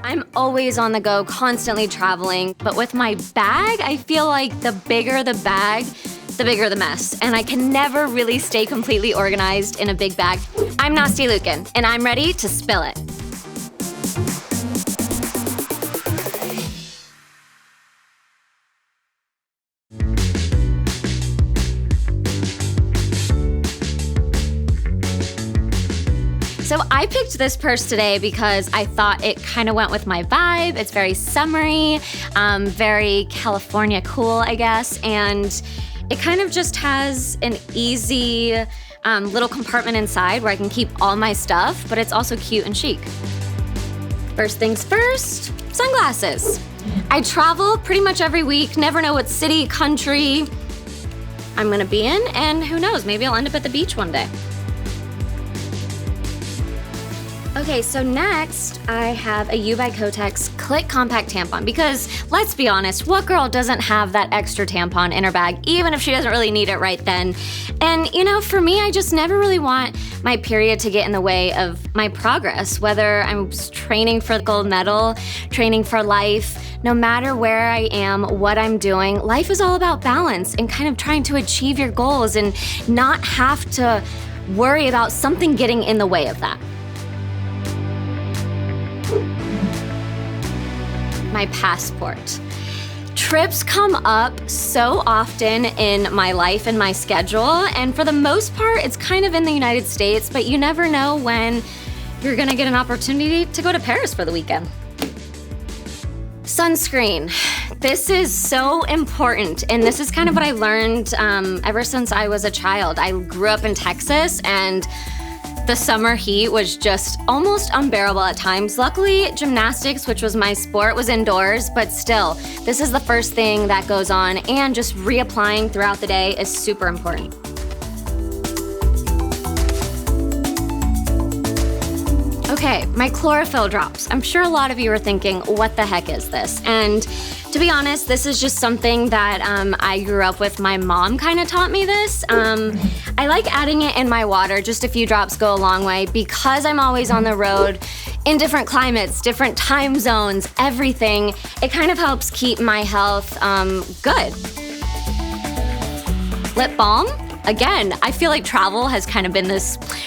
I'm always on the go, constantly traveling, but with my bag, I feel like the bigger the bag, the bigger the mess, and I can never really stay completely organized in a big bag. I'm Nastia Liukin, and I'm ready to spill it. So I picked this purse today because I thought it kind of went with my vibe. It's very summery, very California cool, I guess, and it kind of just has an easy little compartment inside where I can keep all my stuff, but it's also cute and chic. First things first, sunglasses. I travel pretty much every week, never know what city, country I'm gonna be in, and who knows, maybe I'll end up at the beach one day. Okay, so next I have a U By Kotex Click Compact Tampon because let's be honest, what girl doesn't have that extra tampon in her bag, even if she doesn't really need it right then? And you know, for me, I just never really want my period to get in the way of my progress, whether I'm training for the gold medal, training for life, no matter where I am, what I'm doing, life is all about balance and kind of trying to achieve your goals and not have to worry about something getting in the way of that. My passport. Trips come up so often in my life and my schedule, and for the most part, it's kind of in the United States, but you never know when you're gonna get an opportunity to go to Paris for the weekend. Sunscreen. This is so important, and this is kind of what I learned ever since I was a child. I grew up in Texas, and the summer heat was just almost unbearable at times. Luckily, gymnastics, which was my sport, was indoors, but still, this is the first thing that goes on, and just reapplying throughout the day is super important. Okay, my Chlorophyll Drops. I'm sure a lot of you are thinking, what the heck is this? And to be honest, this is just something that I grew up with. My mom kind of taught me this. I like adding it in my water. Just a few drops go a long way because I'm always on the road in different climates, different time zones, everything. It kind of helps keep my health good. Lip balm. Again, I feel like travel has kind of been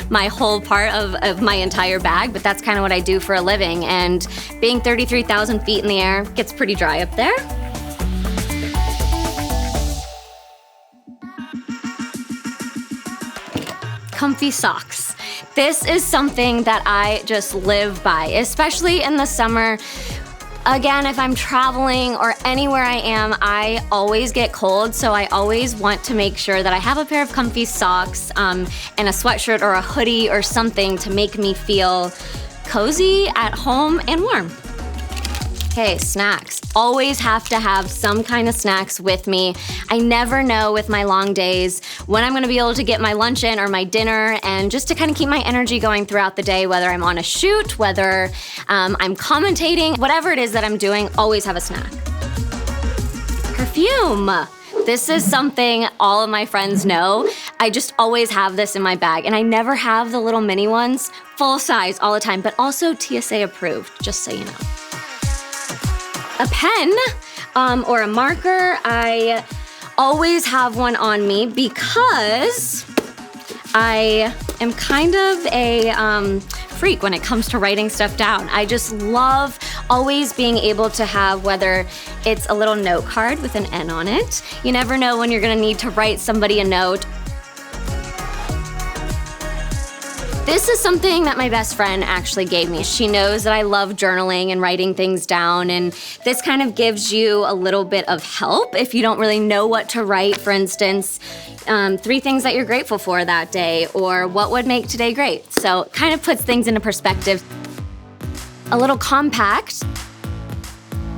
my whole part of my entire bag, but that's kind of what I do for a living. And being 33,000 feet in the air gets pretty dry up there. Comfy socks. This is something that I just live by, especially in the summer. Again, if I'm traveling or anywhere I am, I always get cold, so I always want to make sure that I have a pair of comfy socks and a sweatshirt or a hoodie or something to make me feel cozy, at home, and warm. Okay, snacks. Always have to have some kind of snacks with me. I never know with my long days when I'm gonna be able to get my lunch in or my dinner, and just to kind of keep my energy going throughout the day, whether I'm on a shoot, whether I'm commentating, whatever it is that I'm doing, always have a snack. Perfume. This is something all of my friends know. I just always have this in my bag, and I never have the little mini ones, full size all the time, but also TSA approved, just so you know. A pen or a marker, I always have one on me because I am kind of a freak when it comes to writing stuff down. I just love always being able to have, whether it's a little note card with an N on it. You never know when you're gonna need to write somebody a note. This is something that my best friend actually gave me. She knows that I love journaling and writing things down, and this kind of gives you a little bit of help if you don't really know what to write. For instance, 3 things that you're grateful for that day, or what would make today great. So it kind of puts things into perspective. A little compact,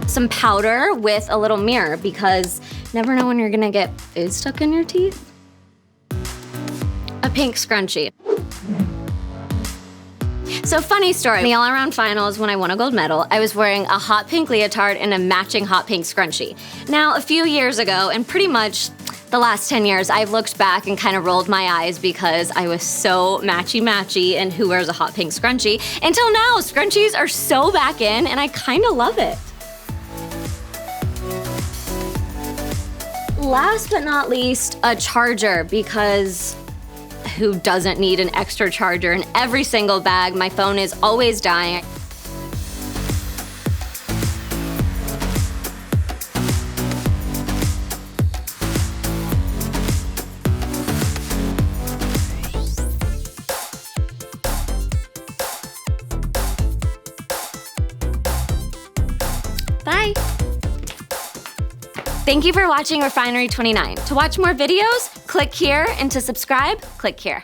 some powder with a little mirror, because you never know when you're gonna get food stuck in your teeth. A pink scrunchie. So funny story, the all-around finals when I won a gold medal, I was wearing a hot pink leotard and a matching hot pink scrunchie. Now, a few years ago, and pretty much The last 10 years, I've looked back and kind of rolled my eyes because I was so matchy-matchy and who wears a hot pink scrunchie. Until now, scrunchies are so back in and I kind of love it. Last but not least, a charger, because who doesn't need an extra charger in every single bag? My phone is always dying. Bye. Thank you for watching Refinery29. To watch more videos, click here, and to subscribe, click here.